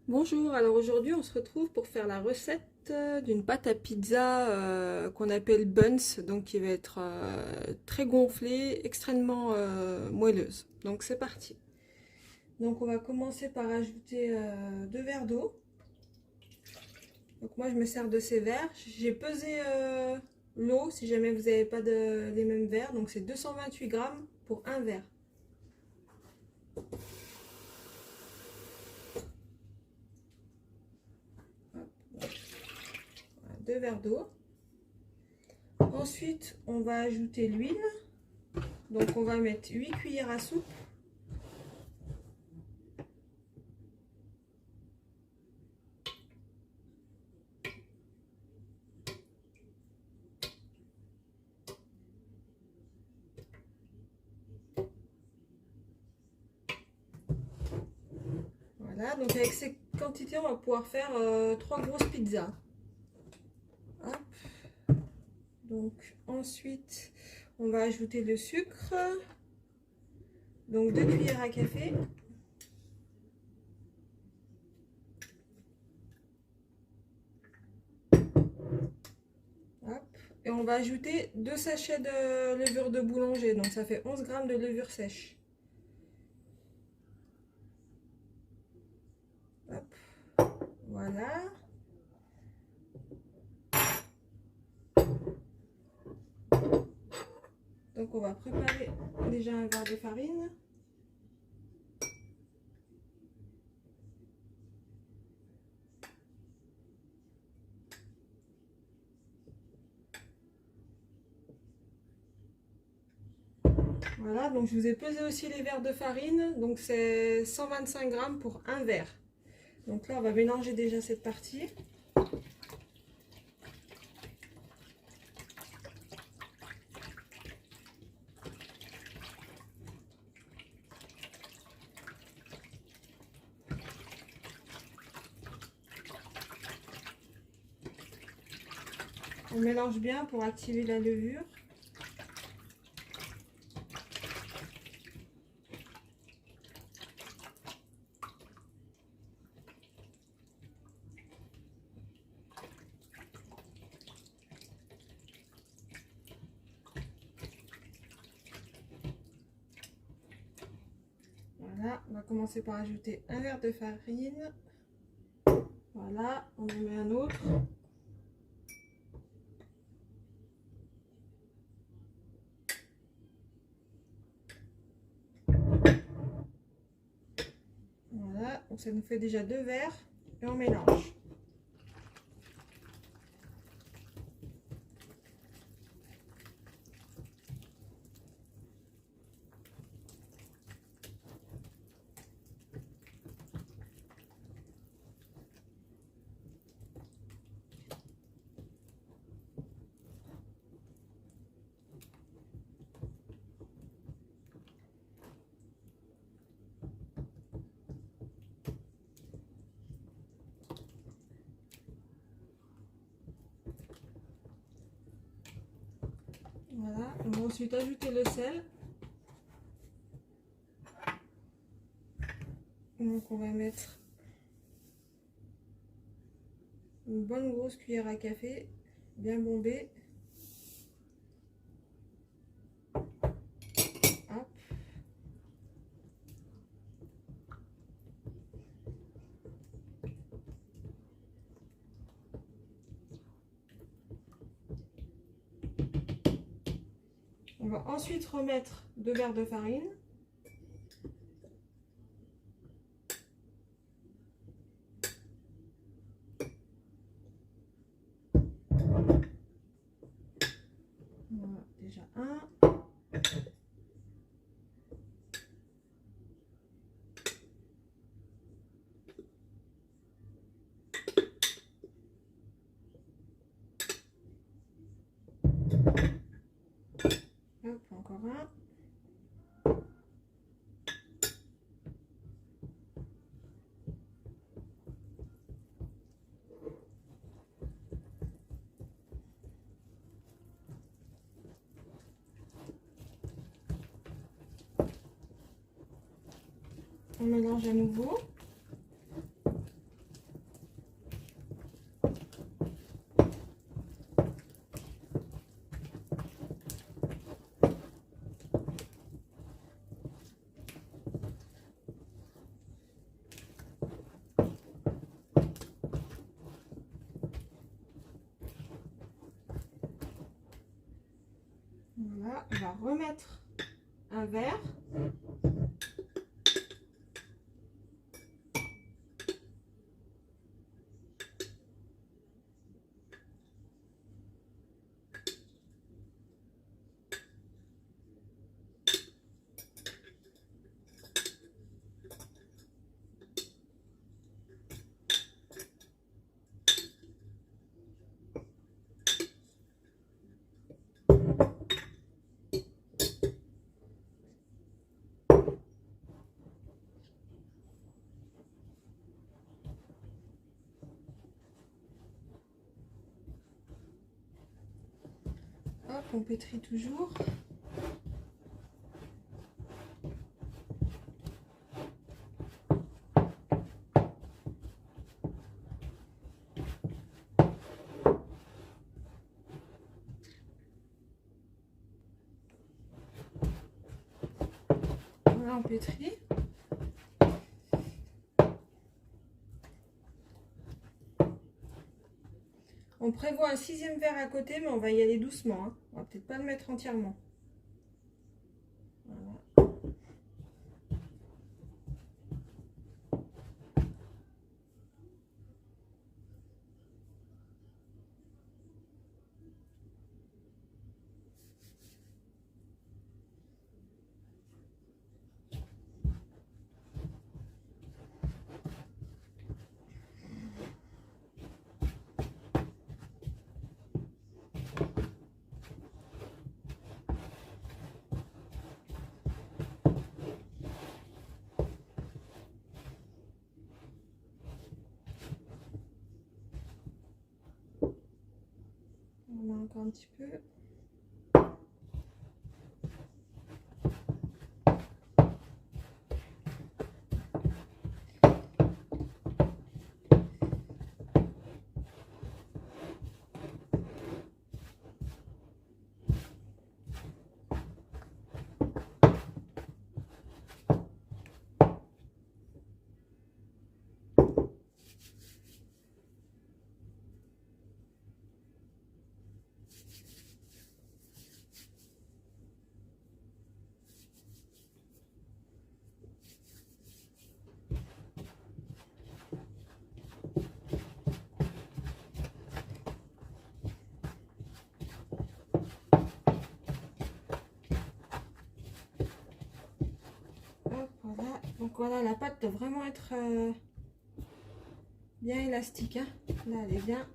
Bonjour, alors aujourd'hui on se retrouve pour faire la recette d'une pâte à pizza qu'on appelle buns, donc qui va être très gonflée, extrêmement moelleuse. Donc c'est parti. Donc on va commencer par ajouter 2 verres d'eau. Donc moi je me sers de ces verres. J'ai pesé l'eau si jamais vous n'avez pas les mêmes verres. Donc c'est 228 grammes pour un verre. Hop, voilà, 2 verres d'eau. Ensuite, on va ajouter l'huile. Donc, on va mettre 8 cuillères à soupe. Voilà, donc avec ces quantités, on va pouvoir faire 3 grosses pizzas. Hop. Donc, ensuite, on va ajouter le sucre. Donc, 2 cuillères à café. Hop. Et on va ajouter 2 sachets de levure de boulanger. Donc, ça fait 11 grammes de levure sèche. Hop. Voilà. Donc, on va préparer déjà un verre de farine. Voilà, donc je vous ai pesé aussi les verres de farine. Donc, c'est 125 grammes pour un verre. Donc là, on va mélanger déjà cette partie. On mélange bien pour activer la levure. Voilà, on va commencer par ajouter un verre de farine. Voilà, on en met un autre. Voilà, donc ça nous fait déjà 2 verres et on mélange. Voilà, on va ensuite ajouter le sel. Donc on va mettre une bonne grosse cuillère à café, bien bombée. Hop. On va ensuite remettre 2 verres de farine. Voilà, déjà un. Hop, encore un. On mélange à nouveau. on va remettre un verre. Hop, on pétrit toujours. Voilà, on pétrit. On prévoit un 6e verre à côté, mais on va y aller doucement, hein. On va peut-être pas le mettre entièrement. Voilà. On a encore un petit peu. Hop, voilà. Donc voilà, la pâte doit vraiment être bien élastique, hein. Là, elle est bien.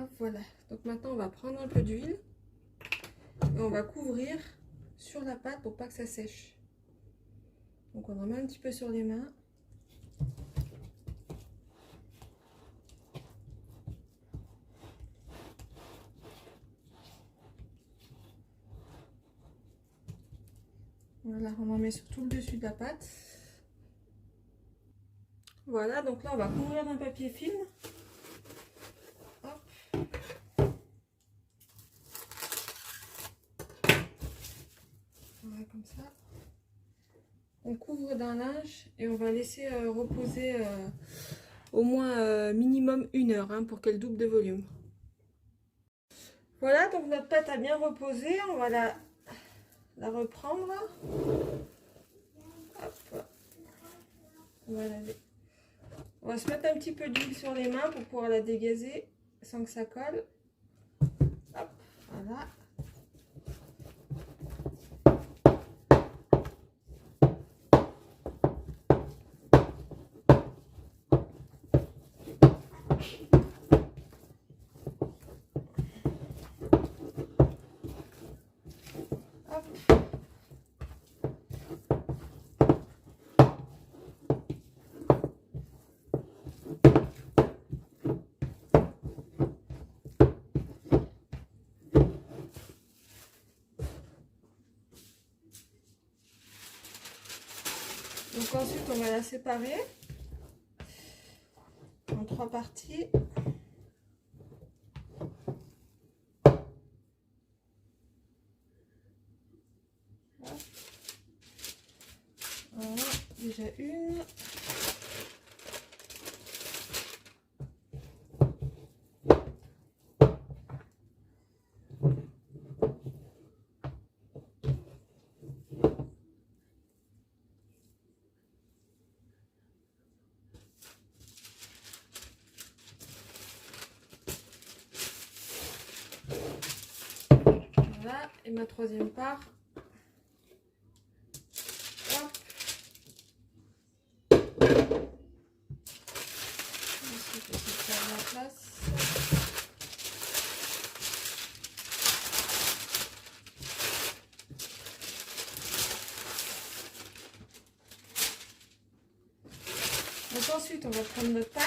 Hop, voilà. Donc maintenant, on va prendre un peu d'huile et on va couvrir sur la pâte pour pas que ça sèche. Donc on en met un petit peu sur les mains. Voilà, on en met sur tout le dessus de la pâte. Voilà, donc là on va couvrir d'un papier film. Hop. Voilà, comme ça. On couvre d'un linge et on va laisser reposer au moins minimum 1 heure, hein, pour qu'elle double de volume. Voilà, donc notre pâte a bien reposé. On va la reprendre. Hop. Voilà. On va se mettre un petit peu d'huile sur les mains pour pouvoir la dégazer sans que ça colle. Hop, voilà. Hop. ensuite, on va la séparer en 3 parties. Voilà, déjà une. Voilà, et ma troisième part. Hop. Ensuite, je sépare la place. Donc ensuite, on va prendre notre pâte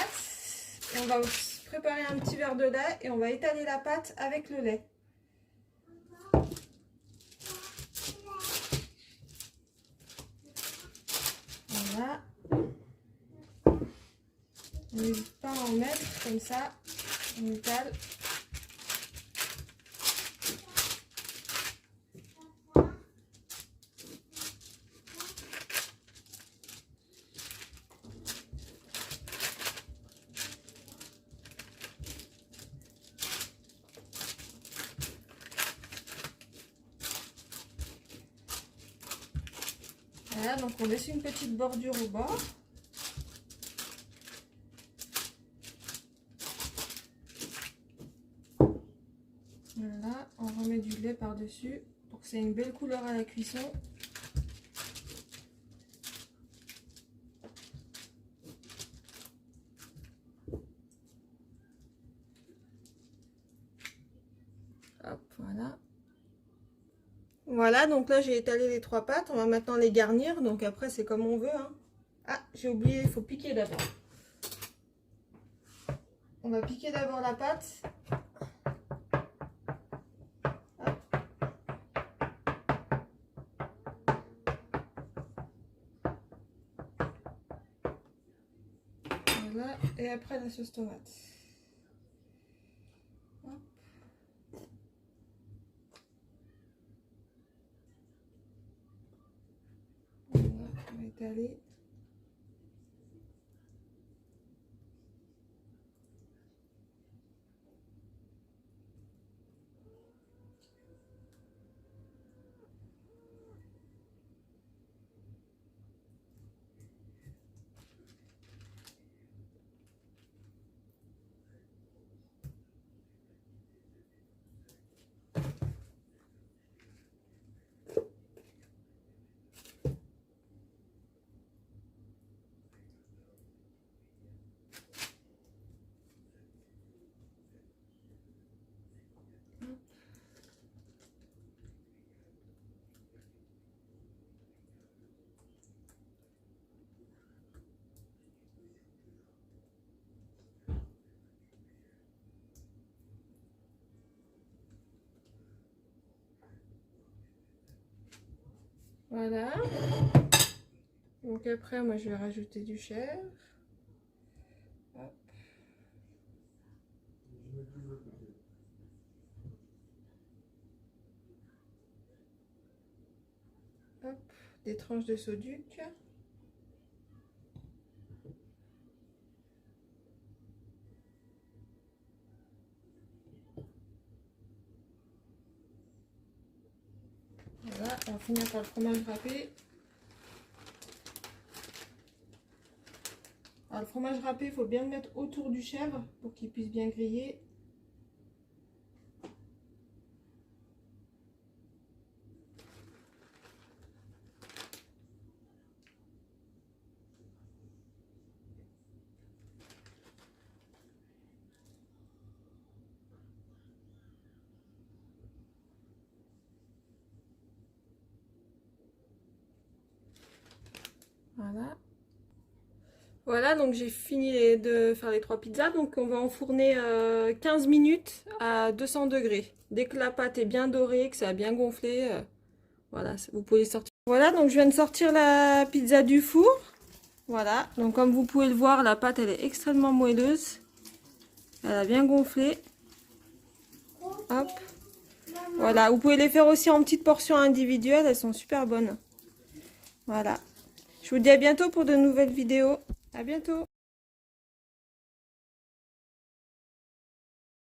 et on va préparer un petit verre de lait et on va étaler la pâte avec le lait. Voilà. On n'hésite pas à en mettre comme ça, on étale. Voilà, donc on laisse une petite bordure au bord. Voilà, on remet du lait par-dessus pour que c'est une belle couleur à la cuisson. Hop, voilà. Voilà, donc là j'ai étalé les 3 pâtes. On va maintenant les garnir. Donc après c'est comme on veut, hein. Ah, j'ai oublié, il faut piquer d'abord. On va piquer d'abord la pâte. Voilà, et après la sauce tomate. Hop. Voilà, on va étaler. Voilà. Donc après, moi je vais rajouter du chèvre. Hop. Hop. Des tranches de sauduc. Voilà, on va finir par le fromage râpé. Alors le fromage râpé, il faut bien le mettre autour du chèvre pour qu'il puisse bien griller. Voilà. Voilà, donc j'ai fini de faire les 3 pizzas. Donc on va enfourner 15 minutes à 200 degrés. Dès que la pâte est bien dorée, que ça a bien gonflé, voilà, vous pouvez sortir. Voilà, donc je viens de sortir la pizza du four. Voilà, donc comme vous pouvez le voir, la pâte elle est extrêmement moelleuse. Elle a bien gonflé. Hop. Voilà, vous pouvez les faire aussi en petites portions individuelles, elles sont super bonnes. Voilà. Je vous dis à bientôt pour de nouvelles vidéos. À bientôt.